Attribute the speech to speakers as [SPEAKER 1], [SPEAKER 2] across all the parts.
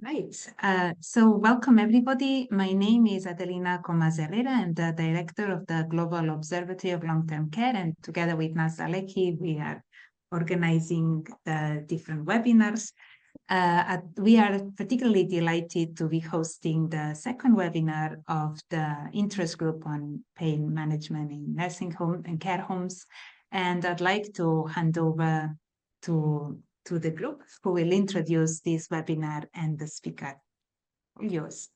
[SPEAKER 1] Right. So welcome everybody. My name is Adelina Comas Herrera. I'm the director of the Global Observatory of Long-Term Care, and together with Nasa Lecky, we are organizing the different webinars. We are particularly delighted to be hosting the second webinar of the interest group on pain management in nursing home and care homes. And I'd like to hand over to the group who will introduce this webinar and the speaker. Yours.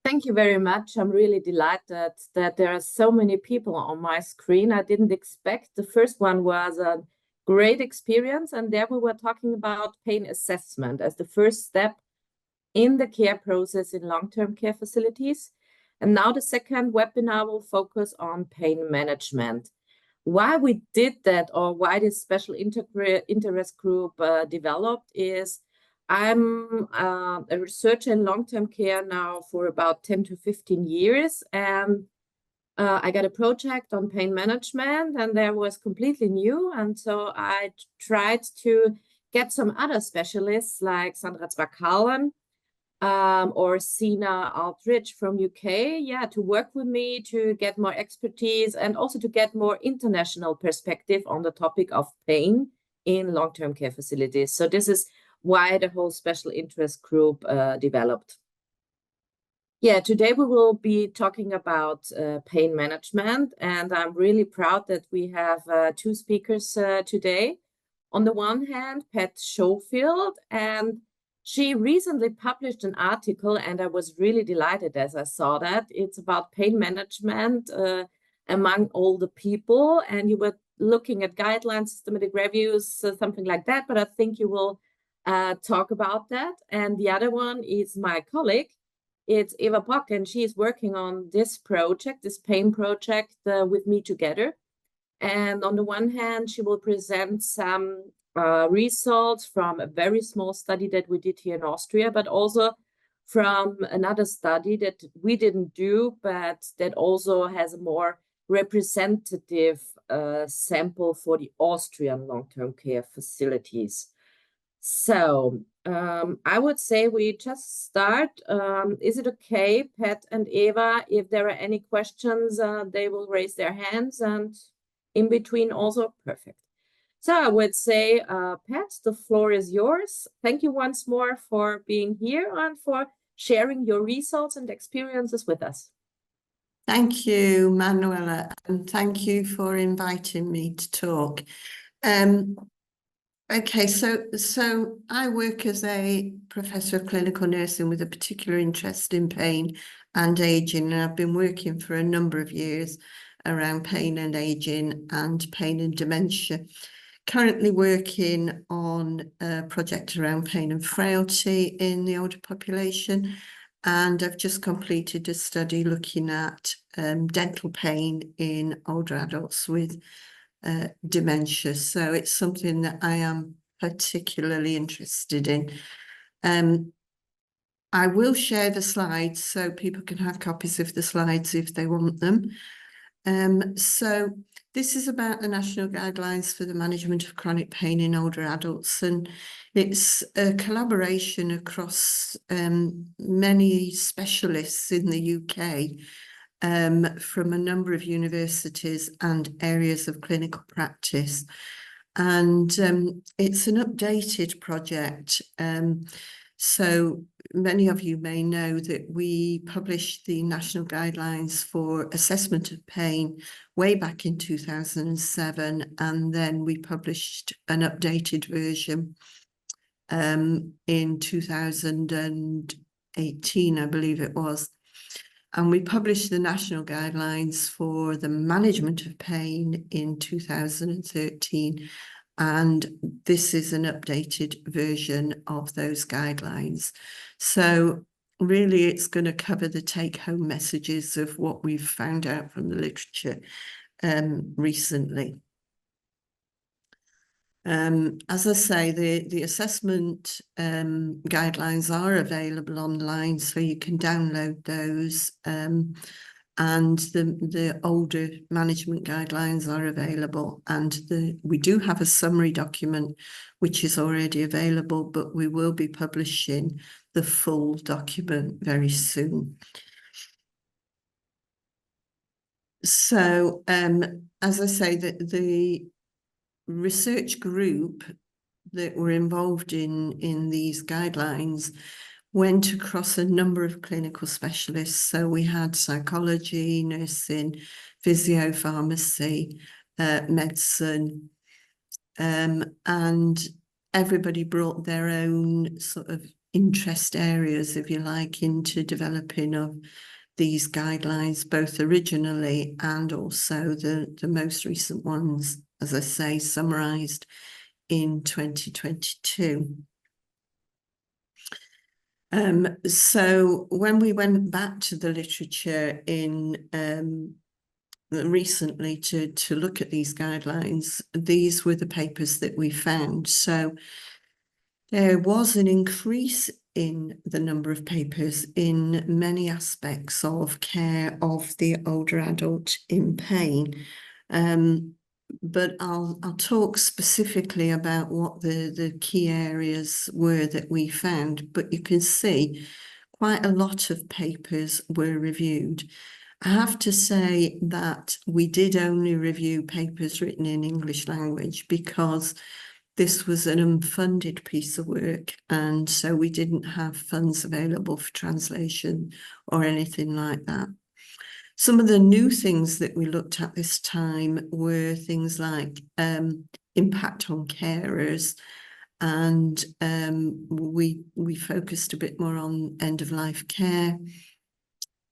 [SPEAKER 2] Thank you very much. I'm really delighted that there are so many people on my screen. I didn't expect. The first one was a great experience, and there we were talking about pain assessment as the first step in the care process in long-term care facilities. And now the second webinar will focus on pain management. Why we did that, or why this special interest group developed, is I'm a researcher in long-term care now for about 10 to 15 years, and I got a project on pain management, and that was completely new. And so I tried to get some other specialists like Sandra Zwakallen or Sina Aldrich from UK, to work with me to get more expertise and also to get more international perspective on the topic of pain in long-term care facilities. So this is why the whole special interest group developed. Today we will be talking about pain management, and I'm really proud that we have two speakers today. On the one hand, Pat Schofield, and she recently published an article, and I was really delighted as I saw that. It's about pain management among older people, and you were looking at guidelines, systematic reviews, something like that, but I think you will talk about that. And the other one is my colleague. It's Eva Bock, and she is working on this project, this pain project with me together. And on the one hand, she will present some results from a very small study that we did here in Austria, but also from another study that we didn't do, but that also has a more representative sample for the Austrian long-term care facilities. So I would say we just start. Is it okay, Pat and Eva, if there are any questions, they will raise their hands, and in between also? Perfect. So I would say, Pat, the floor is yours. Thank you once more for being here and for sharing your results and experiences with us.
[SPEAKER 3] Thank you, Manuela, and thank you for inviting me to talk. Okay, so I work as a professor of clinical nursing with a particular interest in pain and aging, and I've been working for a number of years around pain and aging and pain and dementia. Currently working on a project around pain and frailty in the older population, and I've just completed a study looking at dental pain in older adults with dementia. So it's something that I am particularly interested in. I will share the slides so people can have copies of the slides if they want them. So this is about the national guidelines for the management of chronic pain in older adults, and it's a collaboration across many specialists in the UK from a number of universities and areas of clinical practice. And it's an updated project. So many of you may know that we published the national guidelines for assessment of pain way back in 2007, and then we published an updated version in 2018, I believe it was. And we published the national guidelines for the management of pain in 2013. And this is an updated version of those guidelines. So really, it's going to cover the take-home messages of what we've found out from the literature recently. As I say, the assessment guidelines are available online, so you can download those. and the older management guidelines are available, and we do have a summary document which is already available, but we will be publishing the full document very soon. So as I say, the research group that were involved in these guidelines went across a number of clinical specialists. So we had psychology, nursing, physio, pharmacy, medicine, and everybody brought their own sort of interest areas, if you like, into developing of these guidelines, both originally and also the most recent ones, as I say, summarised in 2022. So when we went back to the literature in recently to look at these guidelines, these were the papers that we found. So there was an increase in the number of papers in many aspects of care of the older adult in pain. But I'll talk specifically about what the key areas were that we found, but you can see quite a lot of papers were reviewed. I have to say that we did only review papers written in English language because this was an unfunded piece of work, and so we didn't have funds available for translation or anything like that. Some of the new things that we looked at this time were things like impact on carers, and we focused a bit more on end-of-life care.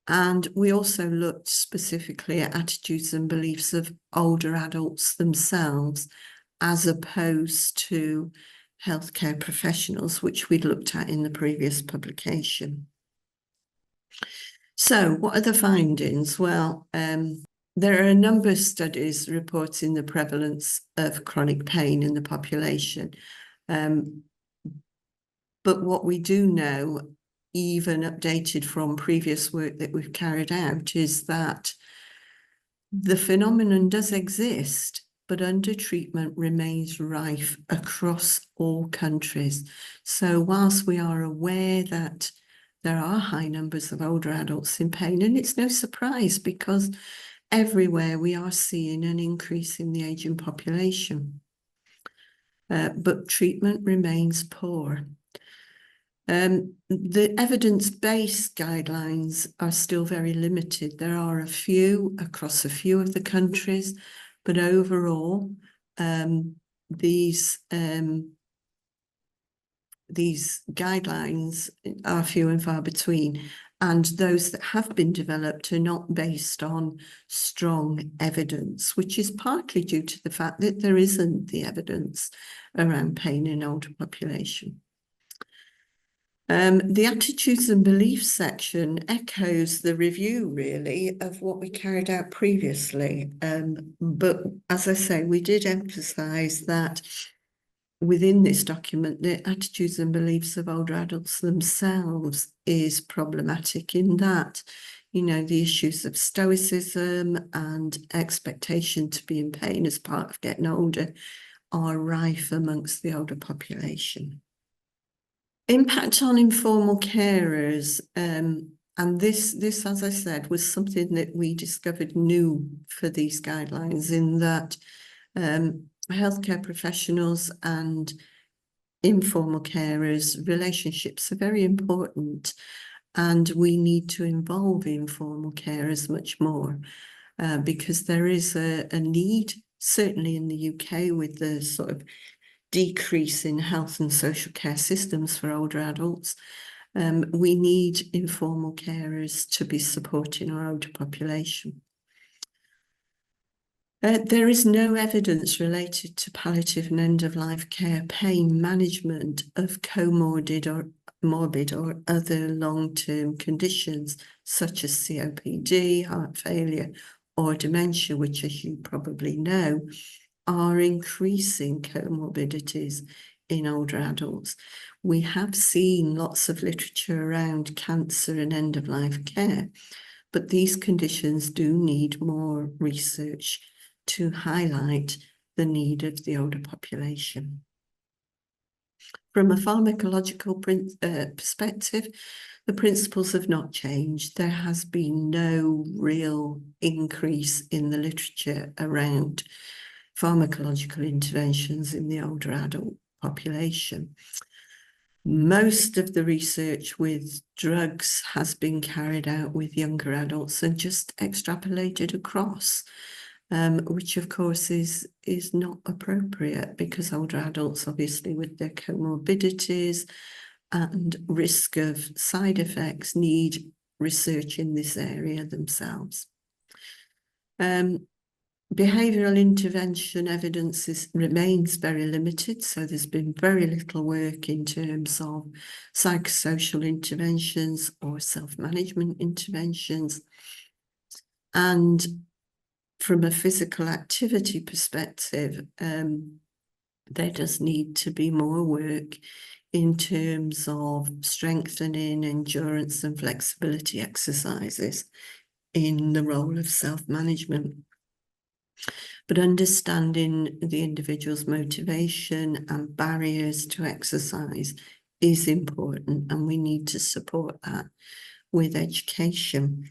[SPEAKER 3] And we also looked specifically at attitudes and beliefs of older adults themselves, as opposed to healthcare professionals, which we'd looked at in the previous publication. So what are the findings? Well, there are a number of studies reporting the prevalence of chronic pain in the population. But what we do know, even updated from previous work that we've carried out, is that the phenomenon does exist, but under-treatment remains rife across all countries. So whilst we are aware that there are high numbers of older adults in pain, and it's no surprise because everywhere we are seeing an increase in the ageing population, but treatment remains poor. The evidence-based guidelines are still very limited. There are a few across a few of the countries, but overall, these guidelines are few and far between, and those that have been developed are not based on strong evidence, which is partly due to the fact that there isn't the evidence around pain in older population. The attitudes and beliefs section echoes the review, really, of what we carried out previously. But as I say, we did emphasise that within this document, the attitudes and beliefs of older adults themselves is problematic in that, you know, the issues of stoicism and expectation to be in pain as part of getting older are rife amongst the older population. Impact on informal carers, and this, as I said, was something that we discovered new for these guidelines, in that healthcare professionals and informal carers relationships are very important, and we need to involve informal carers much more because there is a need, certainly in the UK, with the sort of decrease in health and social care systems for older adults. We need informal carers to be supporting our older population. There is no evidence related to palliative and end-of-life care pain management of comorbid or other long-term conditions such as COPD, heart failure, or dementia, which, as you probably know, are increasing comorbidities in older adults. We have seen lots of literature around cancer and end-of-life care, but these conditions do need more research to highlight the need of the older population. From a pharmacological perspective, the principles have not changed. There has been no real increase in the literature around pharmacological interventions in the older adult population. Most of the research with drugs has been carried out with younger adults and just extrapolated across, which of course is not appropriate, because older adults, obviously with their comorbidities and risk of side effects, need research in this area themselves. Behavioural intervention evidence remains very limited, so there's been very little work in terms of psychosocial interventions or self-management interventions. And from a physical activity perspective, there does need to be more work in terms of strengthening endurance and flexibility exercises in the role of self-management. But understanding the individual's motivation and barriers to exercise is important, and we need to support that with education.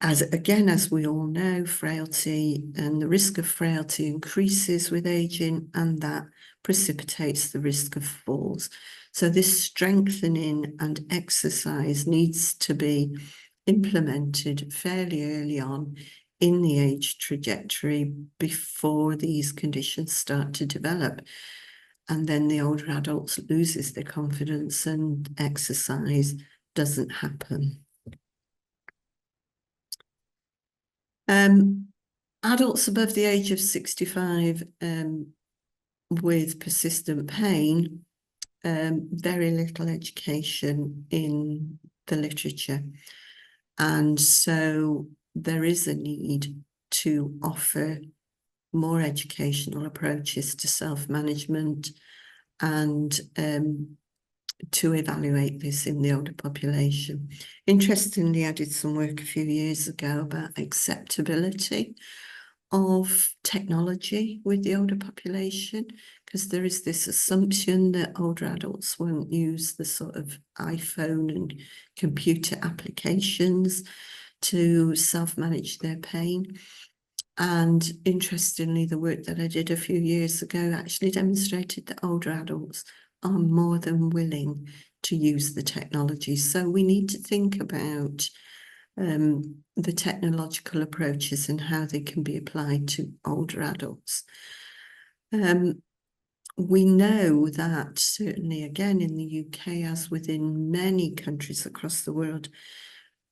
[SPEAKER 3] As we all know, frailty and the risk of frailty increases with aging, and that precipitates the risk of falls. So this strengthening and exercise needs to be implemented fairly early on in the age trajectory before these conditions start to develop. And then the older adults loses their confidence and exercise doesn't happen. Adults above the age of 65 with persistent pain, very little education in the literature. And so there is a need to offer more educational approaches to self-management and to evaluate this in the older population. Interestingly, I did some work a few years ago about acceptability of technology with the older population, because there is this assumption that older adults won't use the sort of iPhone and computer applications to self-manage their pain. And interestingly, the work that I did a few years ago actually demonstrated that older adults are more than willing to use the technology. So we need to think about the technological approaches and how they can be applied to older adults. We know that certainly, again, in the UK, as within many countries across the world,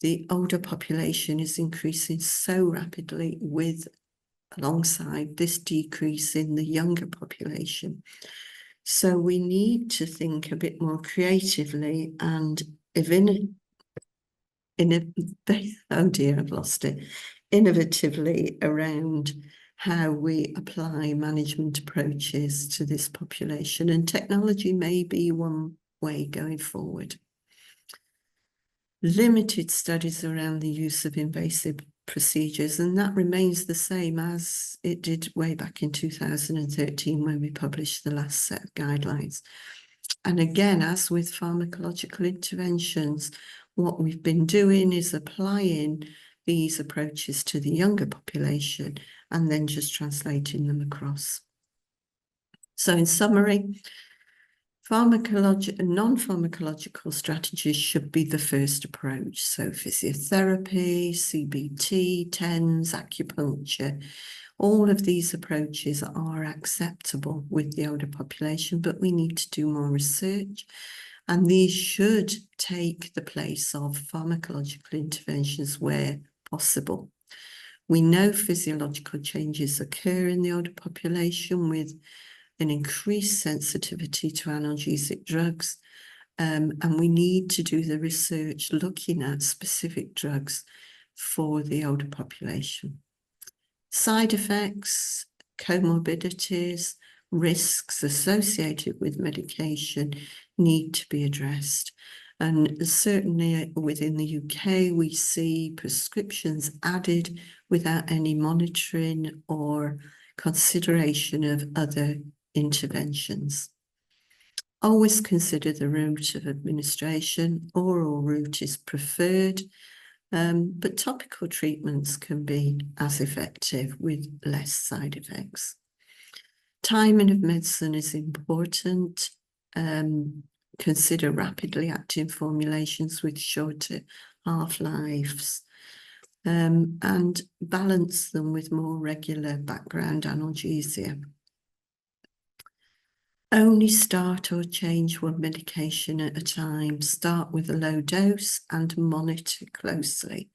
[SPEAKER 3] the older population is increasing so rapidly alongside this decrease in the younger population. So we need to think a bit more creatively and innovatively around how we apply management approaches to this population. And technology may be one way going forward. Limited studies around the use of invasive procedures, and that remains the same as it did way back in 2013 when we published the last set of guidelines. And again, as with pharmacological interventions, what we've been doing is applying these approaches to the younger population and then just translating them across. So in summary, non-pharmacological strategies should be the first approach. So physiotherapy, CBT, TENS, acupuncture, all of these approaches are acceptable with the older population, but we need to do more research. And these should take the place of pharmacological interventions where possible. We know physiological changes occur in the older population with an increased sensitivity to analgesic drugs, and we need to do the research looking at specific drugs for the older population. Side effects, comorbidities, risks associated with medication need to be addressed. And certainly within the UK, we see prescriptions added without any monitoring or consideration of other interventions. Always consider the route of administration. Oral route is preferred, but topical treatments can be as effective with less side effects. Timing of medicine is important. Consider rapidly acting formulations with shorter half-lives, and balance them with more regular background analgesia. Only start or change one medication at a time. Start with a low dose and monitor closely.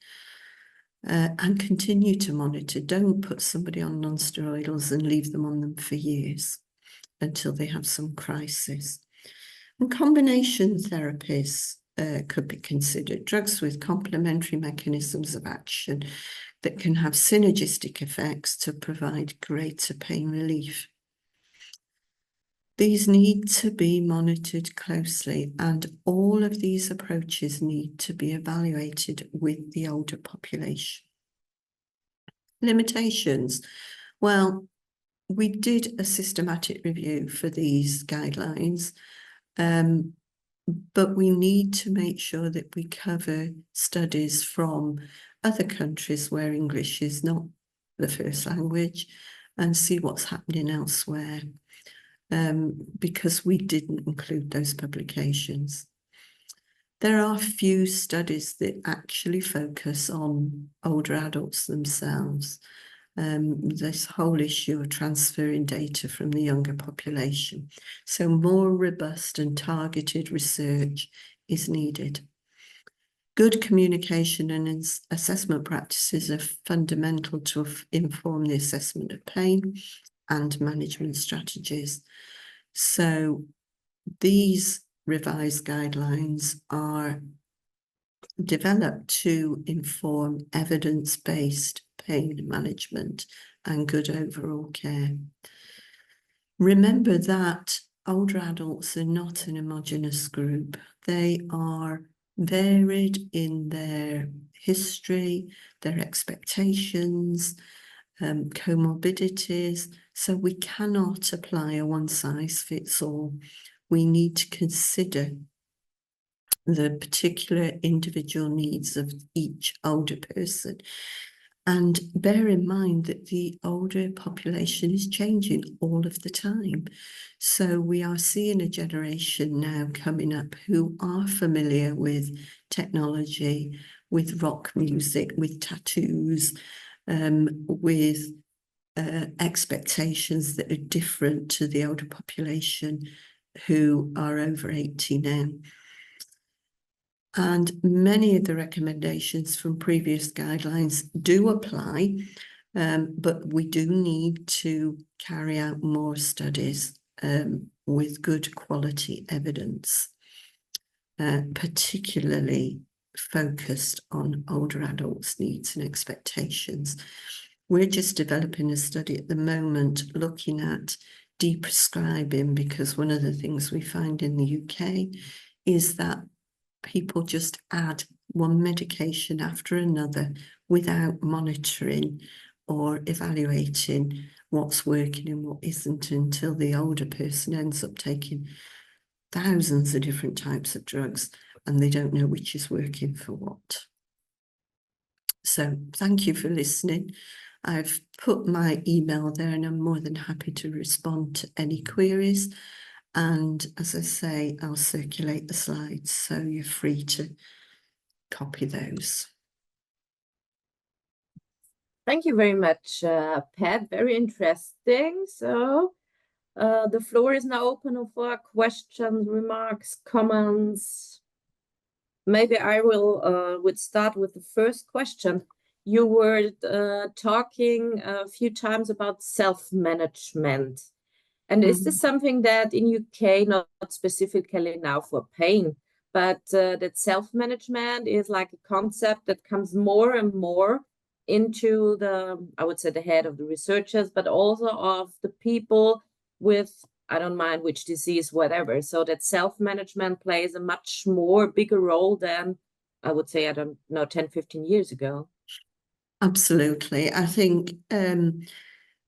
[SPEAKER 3] And continue to monitor. Don't put somebody on non-steroidals and leave them on them for years until they have some crisis. And combination therapies could be considered. Drugs with complementary mechanisms of action that can have synergistic effects to provide greater pain relief. These need to be monitored closely, and all of these approaches need to be evaluated with the older population. Limitations. Well, we did a systematic review for these guidelines, but we need to make sure that we cover studies from other countries where English is not the first language and see what's happening elsewhere. Because we didn't include those publications. There are few studies that actually focus on older adults themselves. This whole issue of transferring data from the younger population. So more robust and targeted research is needed. Good communication and assessment practices are fundamental to inform the assessment of pain and management strategies. So these revised guidelines are developed to inform evidence-based pain management and good overall care. Remember that older adults are not an homogeneous group. They are varied in their history, their expectations, comorbidities, so we cannot apply a one-size-fits-all. We need to consider the particular individual needs of each older person, and bear in mind that the older population is changing all of the time. So we are seeing a generation now coming up who are familiar with technology, with rock music, with tattoos, with expectations that are different to the older population who are over 80 now. And many of the recommendations from previous guidelines do apply, but we do need to carry out more studies with good quality evidence, particularly focused on older adults' needs and expectations. We're just developing a study at the moment looking at deprescribing, because one of the things we find in the UK is that people just add one medication after another without monitoring or evaluating what's working and what isn't, until the older person ends up taking thousands of different types of drugs and they don't know which is working for what. So thank you for listening. I've put my email there and I'm more than happy to respond to any queries. And as I say, I'll circulate the slides, so you're free to copy those.
[SPEAKER 2] Thank you very much, Pat. Very interesting. So the floor is now open for questions, remarks, comments. Maybe I would start with the first question. You were talking a few times about self-management. And is this something that in UK, not specifically now for pain, but that self-management is like a concept that comes more and more into the, I would say, the head of the researchers, but also of the people with I don't mind which disease, whatever. So that self-management plays a much more bigger role than, I would say, I don't know, 10, 15 years ago.
[SPEAKER 3] Absolutely. I think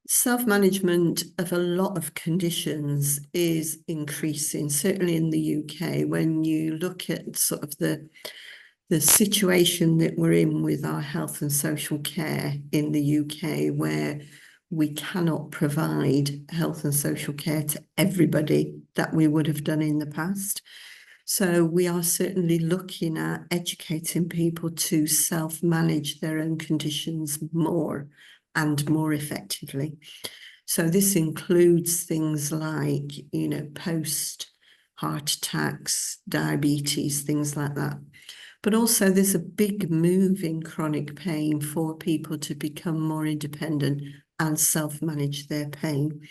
[SPEAKER 3] self-management of a lot of conditions is increasing, certainly in the UK. When you look at sort of the situation that we're in with our health and social care in the UK, where we cannot provide health and social care to everybody that we would have done in the past. So we are certainly looking at educating people to self-manage their own conditions more and more effectively. So this includes things like, you know, post-heart attacks, diabetes, things like that. But also there's a big move in chronic pain for people to become more independent and self-manage their pain.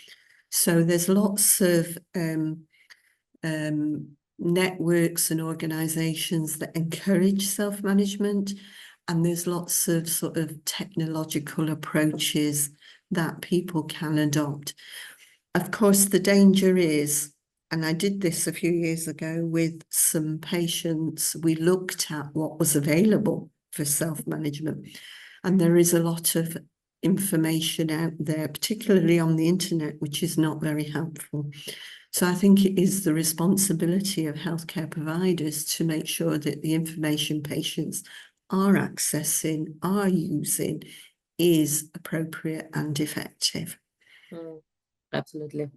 [SPEAKER 3] So there's lots of networks and organisations that encourage self-management, and there's lots of sort of technological approaches that people can adopt. Of course, the danger is, and I did this a few years ago with some patients, we looked at what was available for self-management, and there is a lot of information out there, particularly on the internet, which is not very helpful. So I think it is the responsibility of healthcare providers to make sure that the information patients are accessing, are using, is appropriate and effective.
[SPEAKER 2] Absolutely.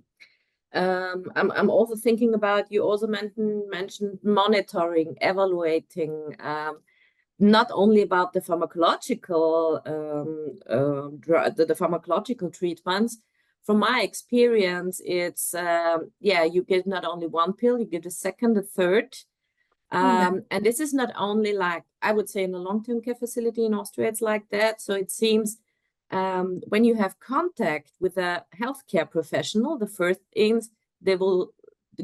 [SPEAKER 2] I'm also thinking about, you also mentioned monitoring, evaluating, not only about the pharmacological the pharmacological treatments. From my experience, it's you give not only one pill, you give a second, a third. And this is not only like, I would say in a long-term care facility in Austria, it's like that. So it seems when you have contact with a healthcare professional, the first things they will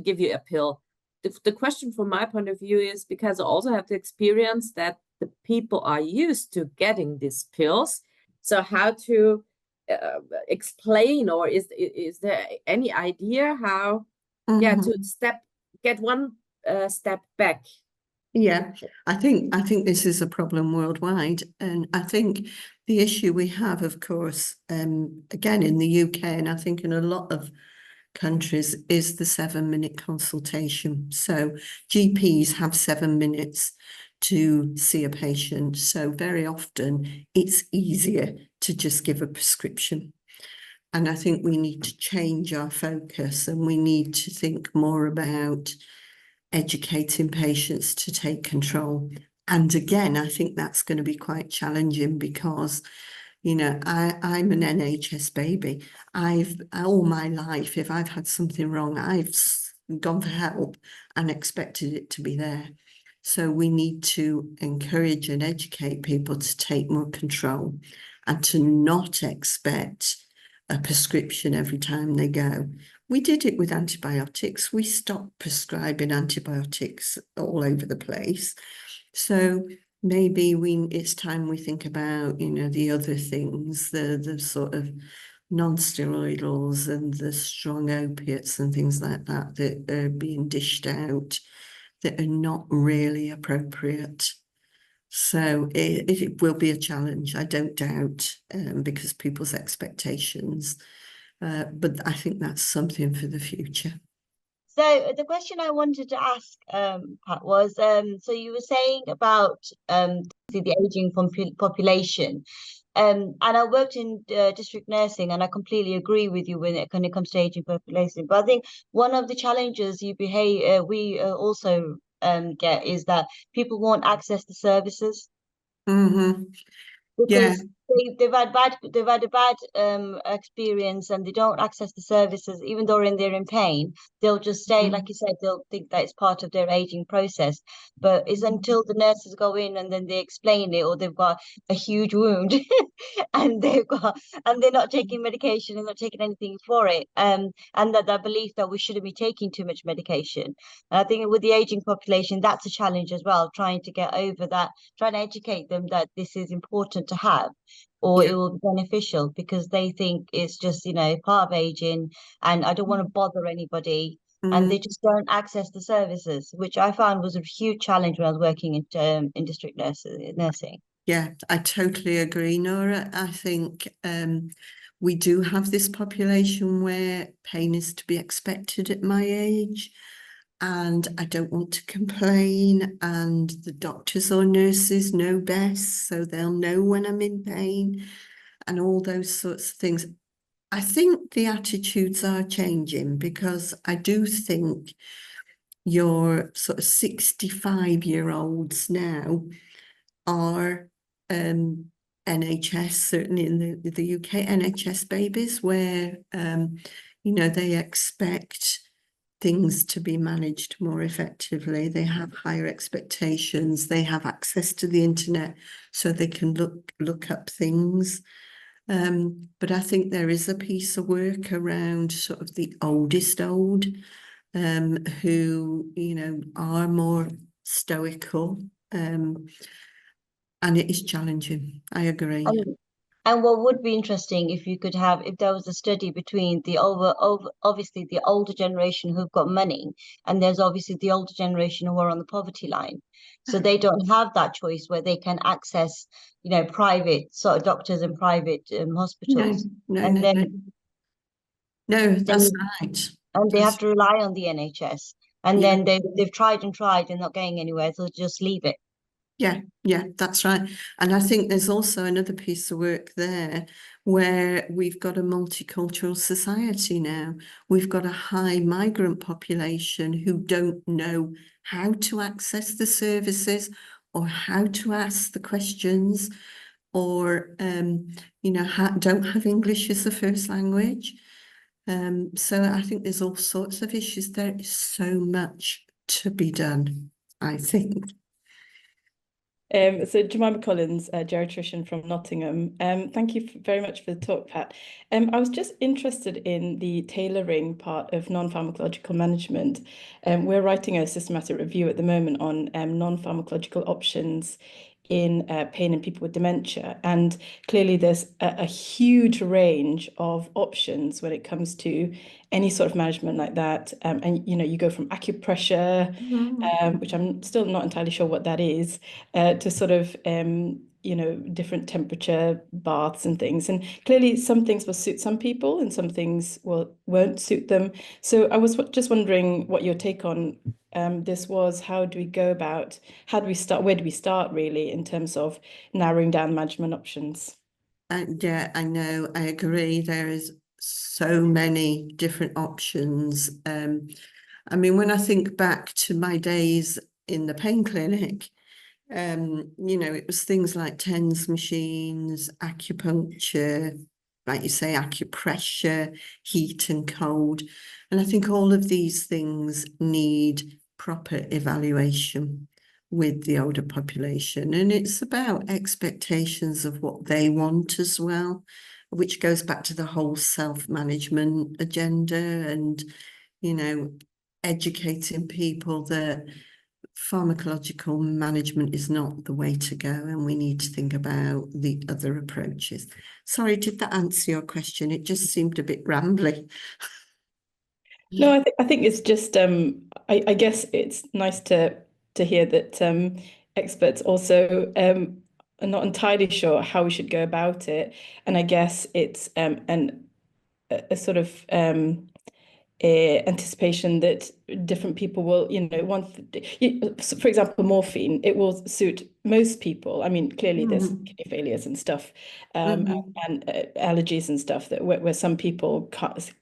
[SPEAKER 2] give you a pill. The question from my point of view is, because I also have the experience that the people are used to getting these pills. So how to explain, or is there any idea how to get one step back?
[SPEAKER 3] Yeah, I think this is a problem worldwide, and I think the issue we have, of course, again in the UK, and I think in a lot of countries, is the 7-minute consultation. So GPs have 7 minutes to see a patient. So very often it's easier to just give a prescription. And I think we need to change our focus, and we need to think more about educating patients to take control. And again, I think that's going to be quite challenging because, you know, I'm an NHS baby. I've all my life, if I've had something wrong, I've gone for help and expected it to be there. So we need to encourage and educate people to take more control and to not expect a prescription every time they go. We did it with antibiotics. We stopped prescribing antibiotics all over the place. So maybe it's time we think about, you know, the other things, the sort of non-steroidals and the strong opiates and things like that that are being dished out that are not really appropriate. So it will be a challenge, I don't doubt, because people's expectations. But I think that's something for the future.
[SPEAKER 4] So the question I wanted to ask, Pat, was so you were saying about the aging population, and I worked in district nursing, and I completely agree with you when it comes to aging population. But I think one of the challenges we also get is that people won't access the services.
[SPEAKER 3] Mm-hmm.
[SPEAKER 4] Because they've had a bad experience, and they don't access the services, even though they're in pain. They'll just stay, like you said, they'll think that it's part of their aging process. But it's until the nurses go in and then they explain it, or they've got a huge wound and they're not taking medication and not taking anything for it. And that belief that we shouldn't be taking too much medication. And I think with the aging population, that's a challenge as well, trying to get over that, trying to educate them that this is important to have. or
[SPEAKER 3] Yeah.
[SPEAKER 4] it will be beneficial because they think it's just, you know, part of aging and I don't want to bother anybody. And they just don't access the services, which I found was a huge challenge when I was working in district nursing.
[SPEAKER 3] Yeah, I totally agree, Nora. I think we do have this population where pain is to be expected at my age, and I don't want to complain, and the doctors or nurses know best, so they'll know when I'm in pain and all those sorts of things. I think the attitudes are changing because I do think your sort of 65-year-olds now are NHS, certainly in the UK, NHS babies, where you know, they expect things to be managed more effectively. They have higher expectations. They have access to the internet, so they can look up things. But I think there is a piece of work around sort of the oldest old, who, you know, are more stoical. And it is challenging. I agree.
[SPEAKER 4] And what would be interesting if you could have, if there was a study between the obviously the older generation who've got money, and there's obviously the older generation who are on the poverty line. So they don't have that choice where they can access, you know, private sort of doctors and private hospitals. And
[SPEAKER 3] No, that's
[SPEAKER 4] then
[SPEAKER 3] right.
[SPEAKER 4] and they have to rely on the NHS. And
[SPEAKER 3] Yeah.
[SPEAKER 4] then they've tried and tried and not getting anywhere, so just leave it.
[SPEAKER 3] Yeah, that's right. And I think there's also another piece of work there where we've got a multicultural society now. We've got a high migrant population who don't know how to access the services or how to ask the questions, or you know, don't have English as a first language. So I think there's all sorts of issues. There is so much to be done, I think.
[SPEAKER 5] So Jemima Collins, a geriatrician from Nottingham. Thank you very much for the talk, Pat. I was just interested in the tailoring part of non-pharmacological management. We're writing a systematic review at the moment on non-pharmacological options in pain in people with dementia. And clearly there's a huge range of options when it comes to any sort of management like that. And, you know, you go from acupressure, which I'm still not entirely sure what that is, to sort of, you know, different temperature baths and things. And clearly some things will suit some people and some things won't suit them. So I was just wondering what your take on this was. How do we go about, how do we start, where do we start really in terms of narrowing down management options?
[SPEAKER 3] Yeah, I know, I agree. There is so many different options. I mean, when I think back to my days in the pain clinic, you know, it was things like TENS machines, acupuncture, like you say, acupressure, heat and cold. And I think all of these things need proper evaluation with the older population. And it's about expectations of what they want as well, which goes back to the whole self-management agenda and, you know, educating people that pharmacological management is not the way to go, and we need to think about the other approaches. Sorry, did that answer your question? It just seemed a bit rambly.
[SPEAKER 5] No, I think it's just I guess it's nice to hear that experts also are not entirely sure how we should go about it, and I guess it's a sort of anticipation that different people will, you know, for example, morphine, it will suit most people. I mean, clearly there's kidney failures and stuff, and allergies and stuff that where some people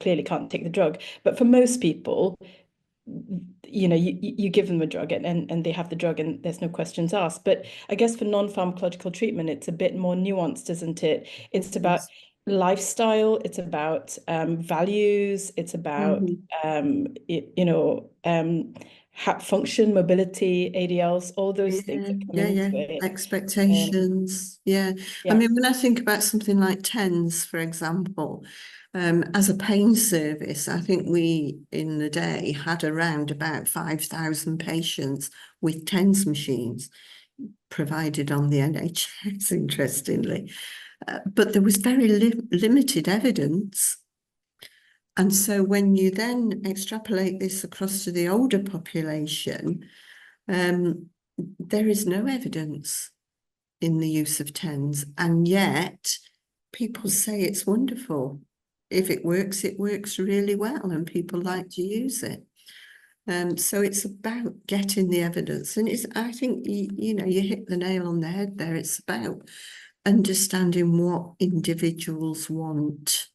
[SPEAKER 5] clearly can't take the drug. But for most people, you know, you give them a drug and they have the drug and there's no questions asked. But I guess for non-pharmacological treatment, it's a bit more nuanced, isn't it? It's about lifestyle, it's about values, it's about you know, function, mobility, ADLs, all those things that come into it.
[SPEAKER 3] Expectations. I mean, when I think about something like TENS, for example, as a pain service, I think we in the day had around about 5,000 patients with TENS machines provided on the NHS, interestingly. but there was very limited evidence. And so when you then extrapolate this across to the older population, there is no evidence in the use of TENS, and yet people say it's wonderful. If it works really well, and people like to use it. So it's about getting the evidence, and I think you hit the nail on the head there. It's about understanding what individuals want.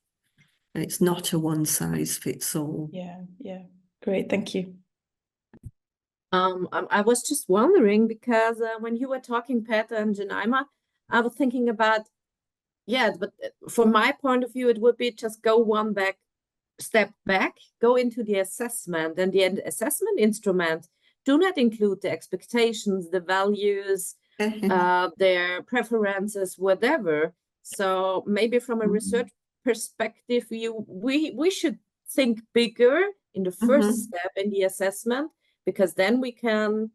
[SPEAKER 3] It's not a one size fits all.
[SPEAKER 5] Yeah, great, thank you.
[SPEAKER 2] I was just wondering because when you were talking, Pat and Jemima, I was thinking about, but from my point of view, it would be just go one step back, go into the assessment, and the assessment instrument do not include the expectations, the values, their preferences, whatever. So maybe from a research perspective, we should think bigger in the first step in the assessment, because then we can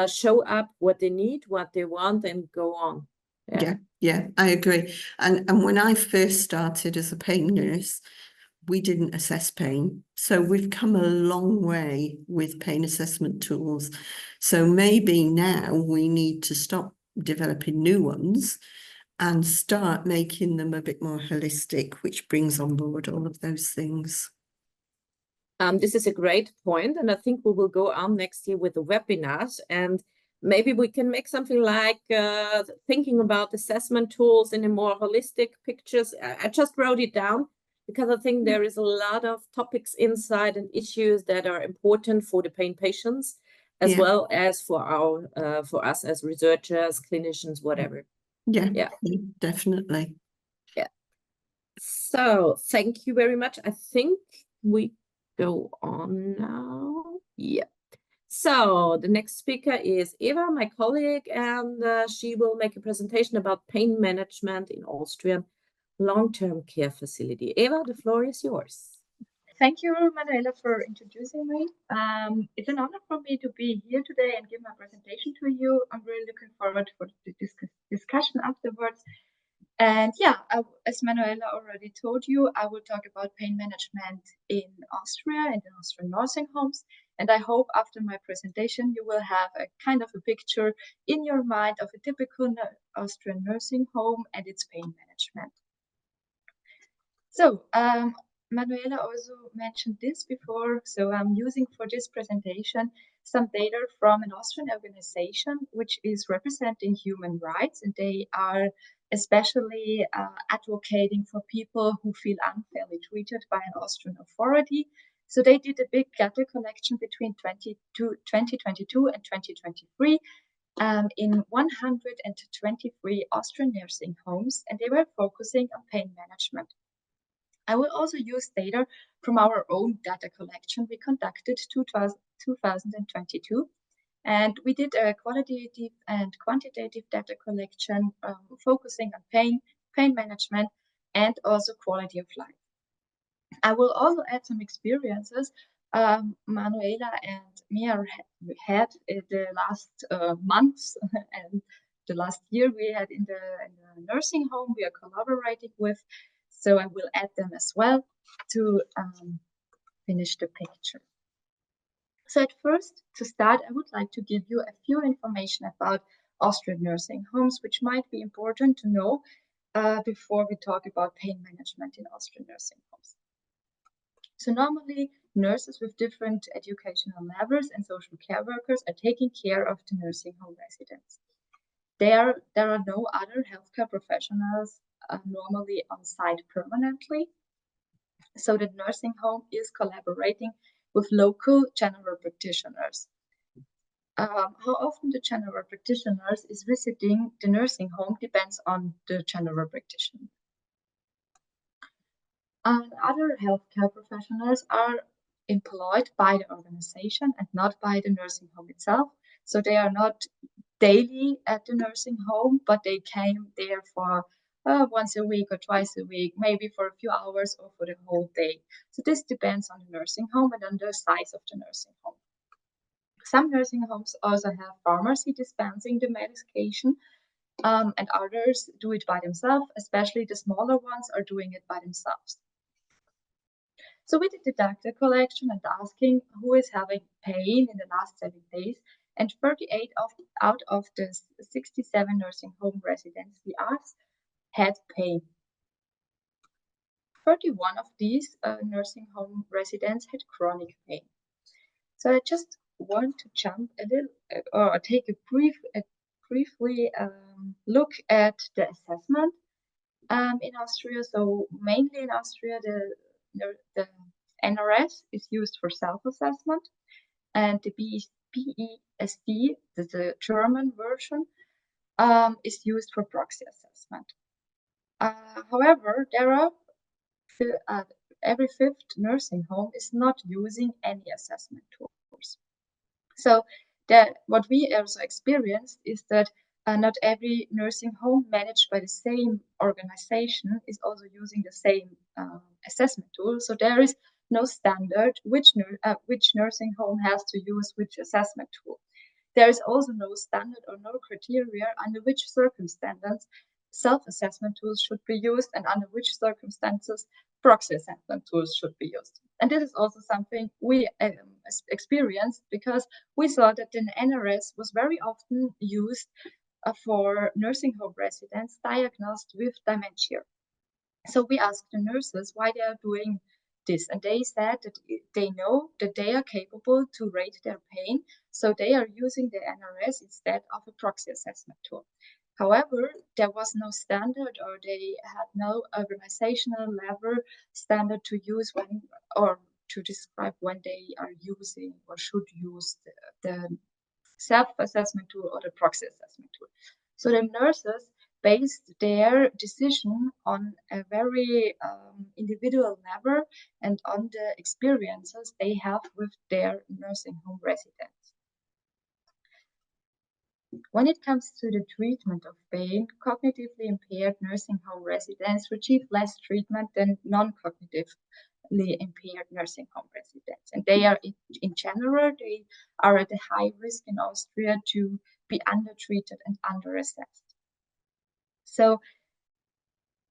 [SPEAKER 2] show up what they need, what they want, and go on.
[SPEAKER 3] Yeah, I agree. And when I first started as a pain nurse, we didn't assess pain. So we've come a long way with pain assessment tools. So maybe now we need to stop developing new ones and start making them a bit more holistic, which brings on board all of those things.
[SPEAKER 2] This is a great point, and I think we will go on next year with the webinars, and maybe we can make something like thinking about assessment tools in a more holistic pictures. I just wrote it down because I think there is a lot of topics inside and issues that are important for the pain patients, as well as for us as researchers, clinicians, whatever.
[SPEAKER 3] Yeah, definitely.
[SPEAKER 2] Yeah. So thank you very much. I think we go on now. Yeah. So the next speaker is Eva, my colleague, and she will make a presentation about pain management in Austrian long-term care facility. Eva, the floor is yours.
[SPEAKER 6] Thank you, Manuela, for introducing me. It's an honor for me to be here today and give my presentation to you. I'm really looking forward for the discussion afterwards. And as Manuela already told you, I will talk about pain management in Austria and in Austrian nursing homes. And I hope after my presentation, you will have a kind of a picture in your mind of a typical Austrian nursing home and its pain management. So, Manuela also mentioned this before, so I'm using for this presentation some data from an Austrian organization which is representing human rights, and they are especially advocating for people who feel unfairly treated by an Austrian authority. So they did a big data collection between 2022 and 2023 in 123 Austrian nursing homes, and they were focusing on pain management. I will also use data from our own data collection we conducted 2022. And we did a qualitative and quantitative data collection focusing on pain management, and also quality of life. I will also add some experiences Manuela and me had in the last months and the last year we had in the nursing home we are collaborating with. So I will add them as well to finish the picture. So at first, to start, I would like to give you a few information about Austrian nursing homes, which might be important to know before we talk about pain management in Austrian nursing homes. So normally, nurses with different educational levels and social care workers are taking care of the nursing home residents. There are no other healthcare professionals normally on site permanently. So the nursing home is collaborating with local general practitioners. How often the general practitioners is visiting the nursing home depends on the general practitioner. And other healthcare professionals are employed by the organization and not by the nursing home itself. So they are not daily at the nursing home, but they came there for once a week or twice a week, maybe for a few hours or for the whole day. So this depends on the nursing home and on the size of the nursing home. Some nursing homes also have pharmacy dispensing the medication, and others do it by themselves, especially the smaller ones are doing it by themselves. So we did the data collection and asking who is having pain in the last 7 days, and 38 out of the 67 nursing home residents we asked had pain. 31 of these nursing home residents had chronic pain. So I just want to jump a little, or take a briefly look at the assessment in Austria. So mainly in Austria, the NRS is used for self-assessment, and the BESD, the German version, is used for proxy assessment. However, there are every fifth nursing home is not using any assessment tools. So what we also experienced is that not every nursing home managed by the same organization is also using the same assessment tool. So there is no standard which nursing home has to use which assessment tool. There is also no standard or no criteria under which circumstances self-assessment tools should be used and under which circumstances proxy assessment tools should be used. And this is also something we experienced because we saw that the NRS was very often used for nursing home residents diagnosed with dementia. So we asked the nurses why they are doing this, and they said that they know that they are capable to rate their pain, so they are using the NRS instead of a proxy assessment tool. However, there was no standard, or they had no organizational level standard to use when, or to describe when they are using or should use the self-assessment tool or the proxy assessment tool. So the nurses based their decision on a very individual level and on the experiences they have with their nursing home residents. When it comes to the treatment of pain, cognitively impaired nursing home residents receive less treatment than non-cognitively impaired nursing home residents. And they are, in general, they are at a high risk in Austria to be undertreated and underassessed. So,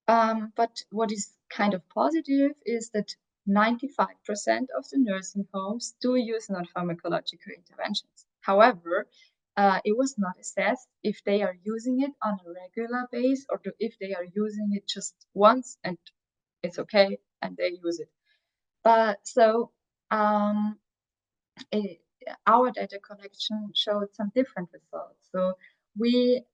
[SPEAKER 6] but what is kind of positive is that 95% of the nursing homes do use non-pharmacological interventions. However, it was not assessed if they are using it on a regular basis or if they are using it just once and it's okay and they use it. Our data collection showed some different results. So we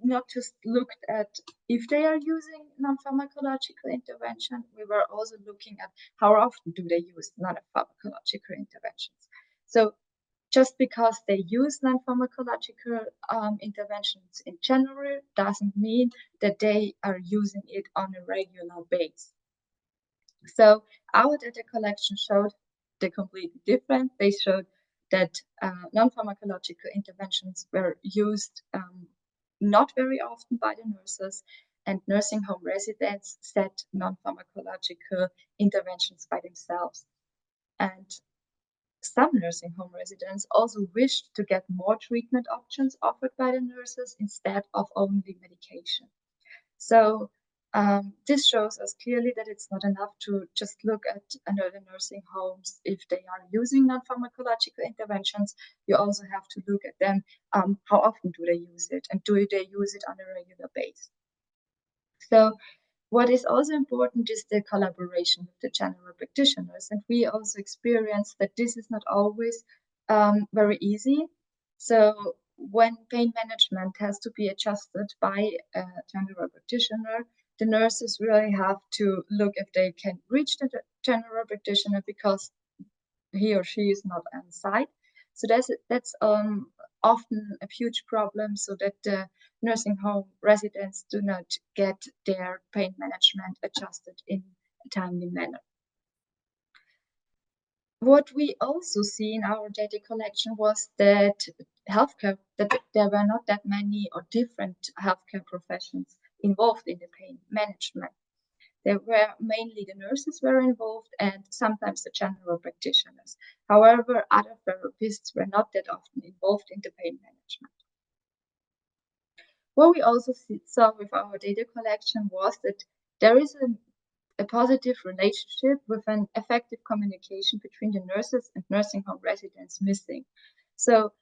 [SPEAKER 6] not just looked at if they are using non-pharmacological intervention, we were also looking at how often do they use non-pharmacological interventions. So just because they use non-pharmacological interventions in general doesn't mean that they are using it on a regular basis. So our data collection showed the completely different. They showed that non-pharmacological interventions were used not very often by the nurses, and nursing home residents set non-pharmacological interventions by themselves. And some nursing home residents also wished to get more treatment options offered by the nurses instead of only medication. So this shows us clearly that it's not enough to just look at another nursing homes if they are using non-pharmacological interventions. You also have to look at them, how often do they use it, and do they use it on a regular basis. So what is also important is the collaboration with the general practitioners, and we also experienced that this is not always very easy. So when pain management has to be adjusted by a general practitioner, the nurses really have to look if they can reach the general practitioner because he or she is not on site. So that's often a huge problem, so that the nursing home residents do not get their pain management adjusted in a timely manner. What we also see in our data collection was that there were not that many or different healthcare professions involved in the pain management. There were mainly the nurses were involved and sometimes the general practitioners. However, other therapists were not that often involved in the pain management. What we also saw with our data collection was that there is a positive relationship with an effective communication between the nurses and nursing home residents missing. So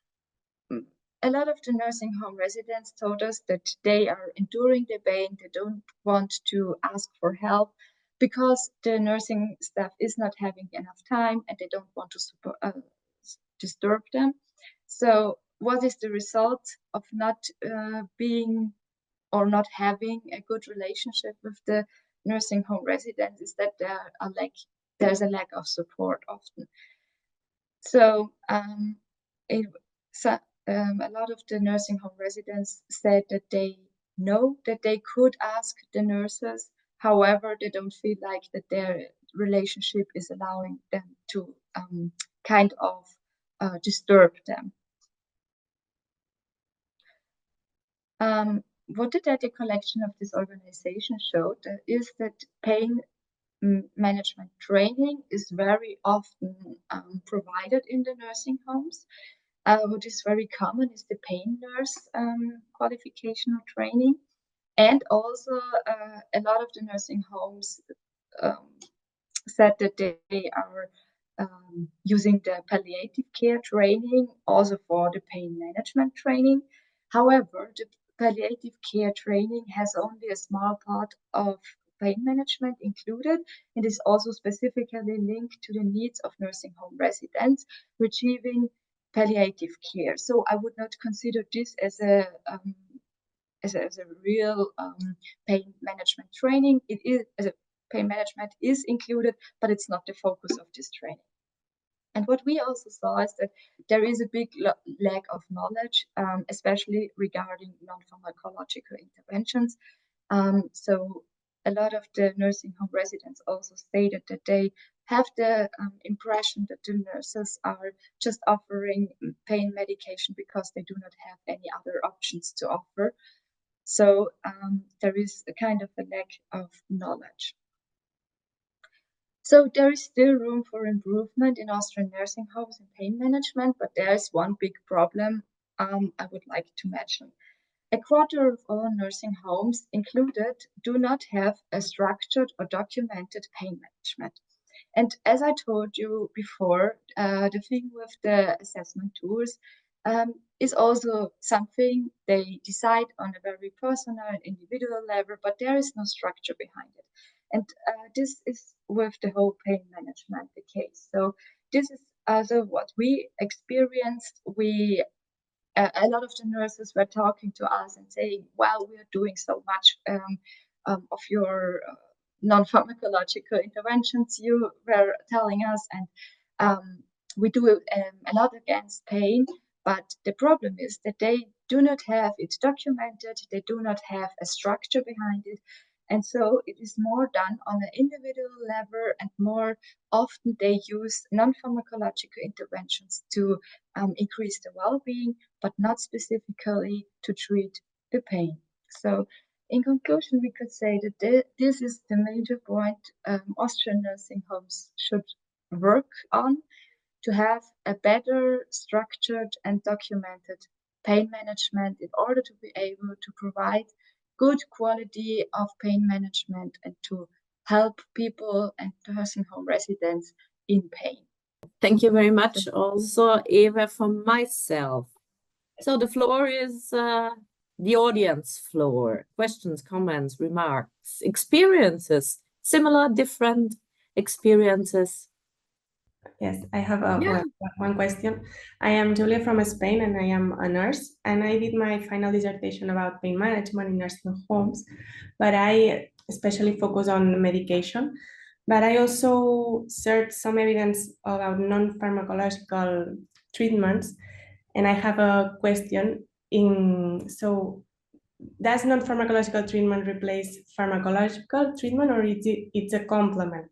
[SPEAKER 6] a lot of the nursing home residents told us that they are enduring the pain, they don't want to ask for help because the nursing staff is not having enough time and they don't want to disturb them. So what is the result of not being or not having a good relationship with the nursing home residents is that there's a lack of support often. So a lot of the nursing home residents said that they know that they could ask the nurses, however, they don't feel like that their relationship is allowing them to kind of disturb them. What the data collection of this organization showed is that pain management training is very often provided in the nursing homes. What is very common is the pain nurse qualification or training. And also a lot of the nursing homes said that they are using the palliative care training also for the pain management training. However, the palliative care training has only a small part of pain management included and is also specifically linked to the needs of nursing home residents receiving palliative care. So I would not consider this as a real pain management training. It is pain management is included, but it's not the focus of this training. And what we also saw is that there is a big lack of knowledge, especially regarding non-pharmacological interventions. So a lot of the nursing home residents also stated that they have the impression that the nurses are just offering pain medication because they do not have any other options to offer. So there is a kind of a lack of knowledge. So there is still room for improvement in Austrian nursing homes and pain management, but there is one big problem I would like to mention. A quarter of all nursing homes included do not have a structured or documented pain management. And as I told you before, the thing with the assessment tools is also something they decide on a very personal and individual level, but there is no structure behind it. And this is with the whole pain management the case. So this is also what we experienced. A lot of the nurses were talking to us and saying, well, we are doing so much of your non-pharmacological interventions you were telling us, and we do a lot against pain, but the problem is that they do not have it documented, they do not have a structure behind it, and so it is more done on an individual level, and more often they use non-pharmacological interventions to increase the well-being, but not specifically to treat the pain. So in conclusion, we could say that this is the major point Austrian nursing homes should work on, to have a better structured and documented pain management in order to be able to provide good quality of pain management and to help people and nursing home residents in pain.
[SPEAKER 2] Thank you very much also, Eva, from myself. So the floor is the audience floor. Questions, comments, remarks, experiences, similar, different experiences.
[SPEAKER 7] Yes, I have one question. I am Julia from Spain and I am a nurse, and I did my final dissertation about pain management in nursing homes, but I especially focus on medication. But I also searched some evidence about non-pharmacological treatments, and I have a question. So does non-pharmacological treatment replace pharmacological treatment, or it's a complement?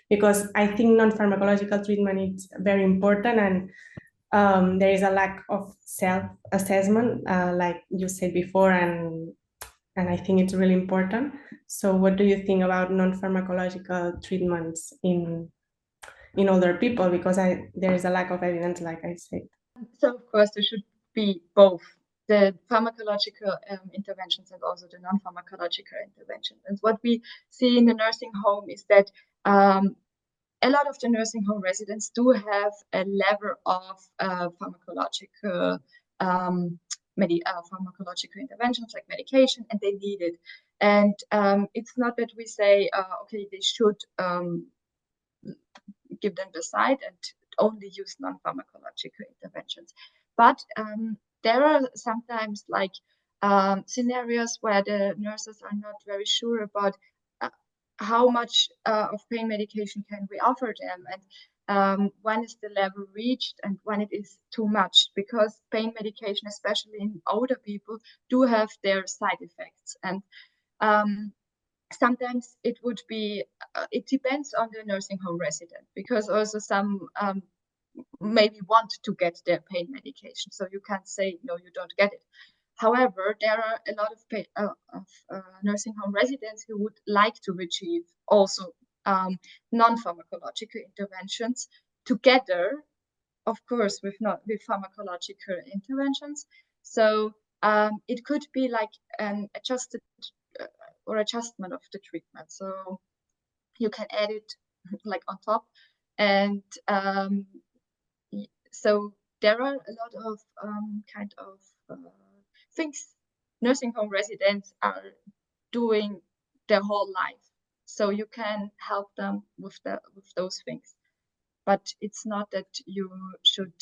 [SPEAKER 7] Because I think non-pharmacological treatment is very important, and there is a lack of self-assessment, like you said before, and I think it's really important. So what do you think about non-pharmacological treatments in older people? Because there is a lack of evidence, like I said.
[SPEAKER 6] So of course there should be both. the pharmacological interventions and also the non-pharmacological interventions. And what we see in the nursing home is that a lot of the nursing home residents do have a level of pharmacological interventions like medication, and they need it. And it's not that we say, okay, they should give them the side and only use non-pharmacological interventions. But there are sometimes like scenarios where the nurses are not very sure about how much of pain medication can we offer them, and when is the level reached and when it is too much, because pain medication, especially in older people, do have their side effects. And sometimes it would be, it depends on the nursing home resident, because also some maybe want to get their pain medication. So you can't say, no, you don't get it. However, there are a lot of nursing home residents who would like to achieve also non-pharmacological interventions together, of course, with pharmacological interventions. So it could be like an adjusted or adjustment of the treatment. So you can add it like on top. And so there are a lot of kind of things nursing home residents are doing their whole life. So you can help them with those things. But it's not that you should,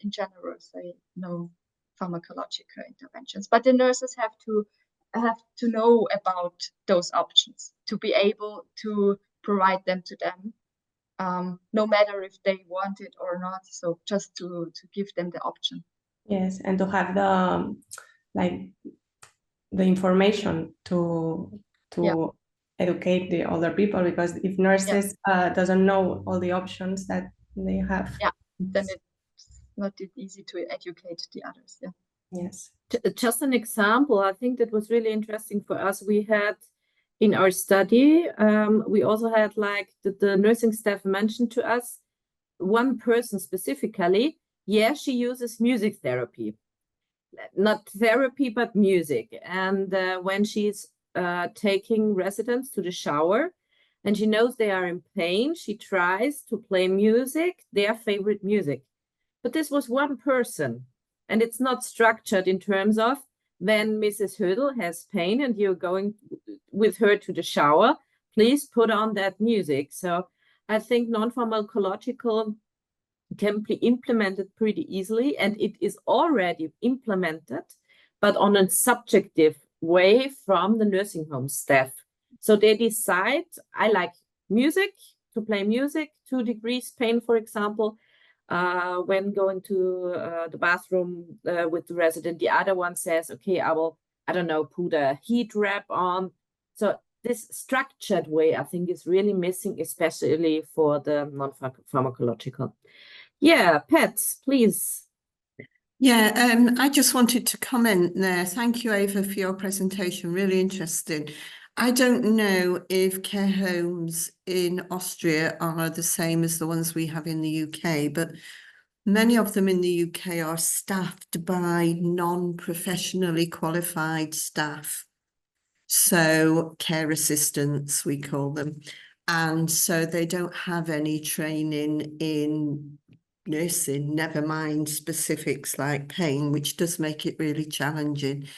[SPEAKER 6] in general, say no pharmacological interventions. But the nurses have to know about those options to be able to provide them to them, no matter if they want it or not. So just to give them the option.
[SPEAKER 7] Yes, and to have the information to educate the older people, because if nurses doesn't know all the options that they have,
[SPEAKER 6] then it's not easy to educate the others.
[SPEAKER 7] Yes.
[SPEAKER 2] Just an example, I think that was really interesting for us. We had in our study, we also had like the nursing staff mentioned to us, one person specifically, she uses music therapy. Not therapy, but music. And when she's taking residents to the shower and she knows they are in pain, she tries to play music, their favorite music. But this was one person, and it's not structured in terms of when Mrs. Hödel has pain and you're going with her to the shower, please put on that music. So I think non-pharmacological can be implemented pretty easily, and it is already implemented, but on a subjective way from the nursing home staff. So they decide, I like music, to play music, 2 degrees pain, for example, when going to the bathroom with the resident. The other one says, okay, I will, I don't know, put a heat wrap on. So this structured way, I think, is really missing, especially for the non-pharmacological. Yeah, Pat, please.
[SPEAKER 3] Yeah, I just wanted to comment there. Thank you, Ava, for your presentation. Really interesting. I don't know if care homes in Austria are the same as the ones we have in the UK, but many of them in the UK are staffed by non-professionally qualified staff. So care assistants, we call them. And so they don't have any training in nursing, never mind specifics like pain, which does make it really challenging.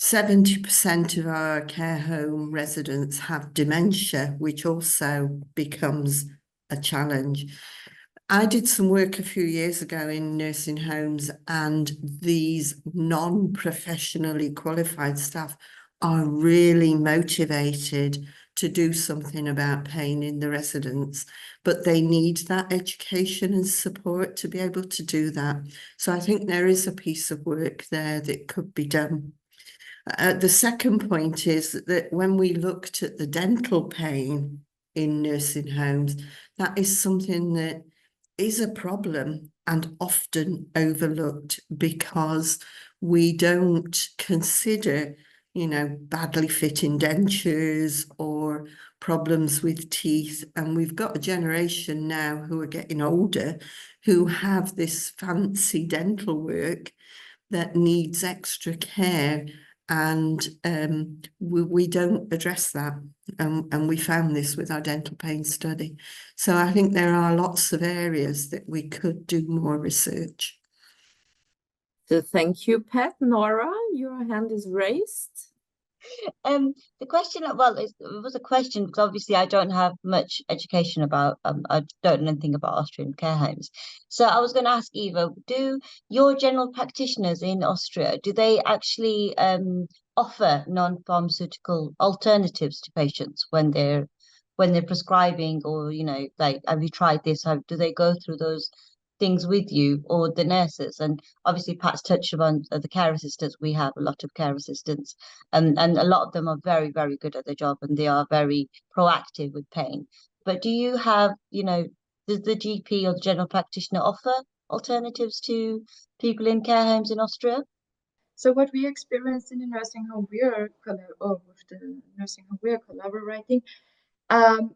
[SPEAKER 3] 70% of our care home residents have dementia, which also becomes a challenge. I did some work a few years ago in nursing homes, and these non-professionally qualified staff are really motivated to do something about pain in the residents, but they need that education and support to be able to do that. So I think there is a piece of work there that could be done. The second point is that when we looked at the dental pain in nursing homes, that is something that is a problem and often overlooked because we don't consider, you know, badly fitting dentures or problems with teeth. And we've got a generation now who are getting older who have this fancy dental work, that needs extra care, and we don't address that, and we found this with our dental pain study. So I think there are lots of areas that we could do more research.
[SPEAKER 2] So thank you, Pat. Nora, your hand is raised.
[SPEAKER 4] The question, well, it was a question because obviously I don't have much education about, I don't know anything about Austrian care homes. So I was going to ask Eva, do your general practitioners in Austria, do they actually offer non-pharmaceutical alternatives to patients when they're prescribing, or, you know, like, have you tried this? Do they go through those things with you, or the nurses? And obviously Pat's touched on the care assistants. We have a lot of care assistants, and a lot of them are very, very good at their job, and they are very proactive with pain. But do you have, you know, does the GP or the general practitioner offer alternatives to people in care homes in Austria?
[SPEAKER 6] So what we experienced in the nursing home we are collaborating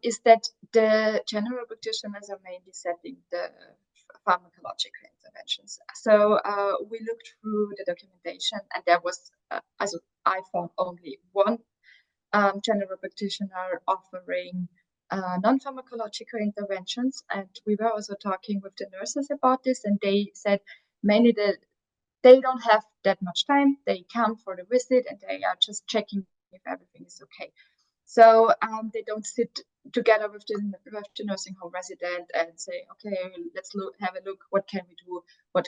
[SPEAKER 6] is that the general practitioners are mainly setting the pharmacological interventions. So we looked through the documentation, and there was, as I found, only one general practitioner offering non-pharmacological interventions. And we were also talking with the nurses about this, and they said mainly that they don't have that much time. They come for the visit, and they are just checking if everything is okay. So they don't sit together with the nursing home resident and say, okay, let's have a look. What can we do? What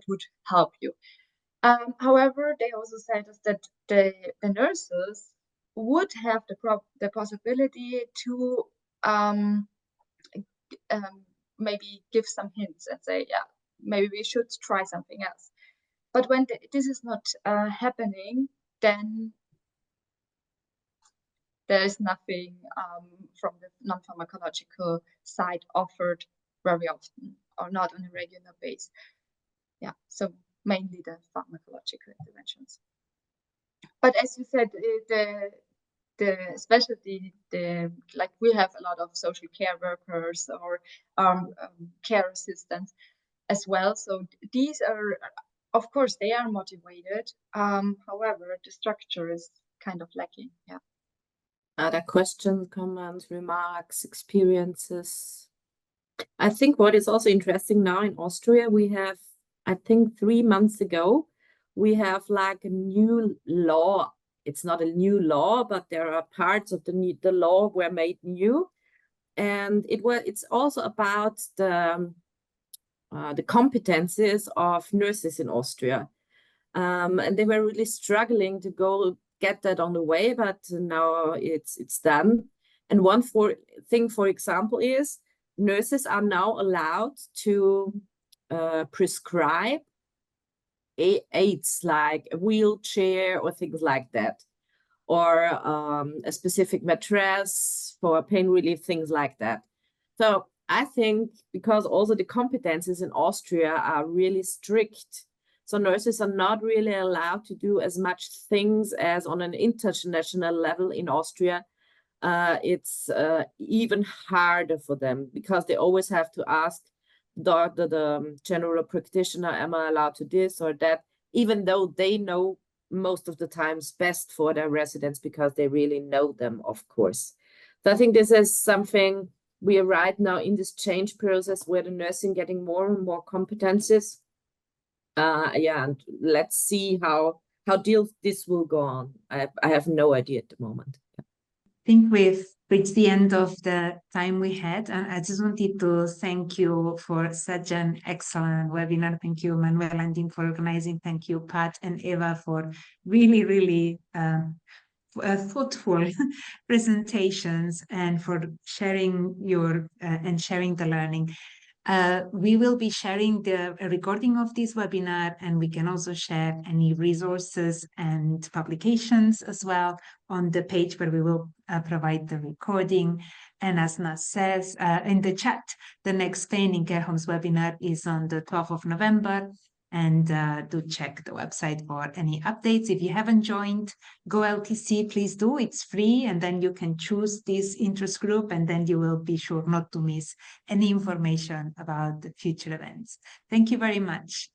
[SPEAKER 6] would help you? However, they also said that the nurses would have the possibility to maybe give some hints and say, yeah, maybe we should try something else. But when this is not happening, then there is nothing from the non-pharmacological side offered very often, or not on a regular basis. Yeah, so mainly the pharmacological interventions. But as you said, especially like we have a lot of social care workers or care assistants as well. So these are, of course, they are motivated. However, the structure is kind of lacking. Yeah.
[SPEAKER 2] Other questions, comments, remarks, experiences? I think what is also interesting now in Austria, we have, I think 3 months ago, we have like a new law. It's not a new law, but there are parts of the law were made new. And it's also about the competencies of nurses in Austria. And they were really struggling to get that on the way, but now it's done. And one thing, for example, is nurses are now allowed to prescribe aids like a wheelchair or things like that, or a specific mattress for pain relief, things like that. So I think because also the competencies in Austria are really strict, so nurses are not really allowed to do as much things as on an international level in Austria. It's even harder for them because they always have to ask the general practitioner, am I allowed to this or that, even though they know most of the times best for their residents because they really know them, of course. So I think this is something we are right now in this change process where the nursing getting more and more competencies. Yeah, and let's see how this will go on. I have no idea at the moment.
[SPEAKER 1] I think we've reached the end of the time we had, and I just wanted to thank you for such an excellent webinar. Thank you, Manuel and Dean, for organizing. Thank you, Pat and Eva, for really, really thoughtful presentations and for sharing sharing the learning. We will be sharing the recording of this webinar, and we can also share any resources and publications as well on the page where we will provide the recording. And as Nas says in the chat, the next Pain in Care Homes webinar is on the 12th of November. And do check the website for any updates. If you haven't joined GOLTC, please do. It's free, and then you can choose this interest group, and then you will be sure not to miss any information about the future events. Thank you very much.